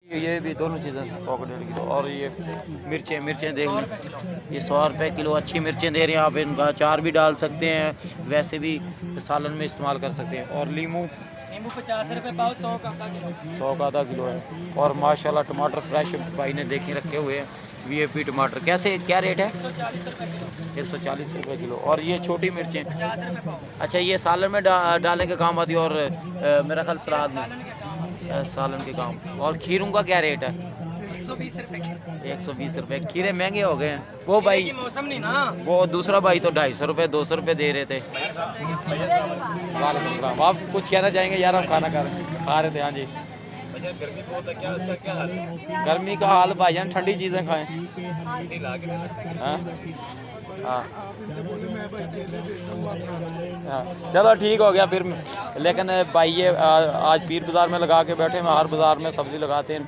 ये भी दोनों चीज़ें 100 का 1.5 किलो। और ये मिर्चें देख लें, ये 100 रुपये किलो अच्छी मिर्चें दे रहे हैं। आप इनका अचार भी डाल सकते हैं, वैसे भी सालन में इस्तेमाल कर सकते हैं। और नींबू 50 रुपये पाव, 100 का आधा किलो है। और माशाल्लाह टमाटर फ्रेश भाई ने देखे रखे हुए हैं। वीआईपी टमाटर कैसे क्या रेट है? 140 रुपये किलो। और ये छोटी मिर्चें 50 रुपये पाव। अच्छा, ये सालन में डालने के काम आती है। और मेरा ख्याल सलाद में सालन के काम। और खीरों का क्या रेट है? 120 रुपये। 120 रुपये। खीरे महंगे हो गए हैं वो भाई, मौसम नहीं ना। वो दूसरा भाई तो 250 रुपये 200 रुपये दे रहे थे। वालेकुम सलाम। आप कुछ कहना चाहेंगे? यार हम खाना खा रहे थे। हाँ जी। गर्मी बहुत है, क्या इसका क्या हाल है? गर्मी का हाल भाईजान ठंडी चीज़ें खाएं। हाँ हाँ हाँ, चलो ठीक हो गया फिर। लेकिन भाई ये आज पीर बाज़ार में लगा के बैठे हैं, हर बाज़ार में सब्ज़ी लगाते हैं इनके।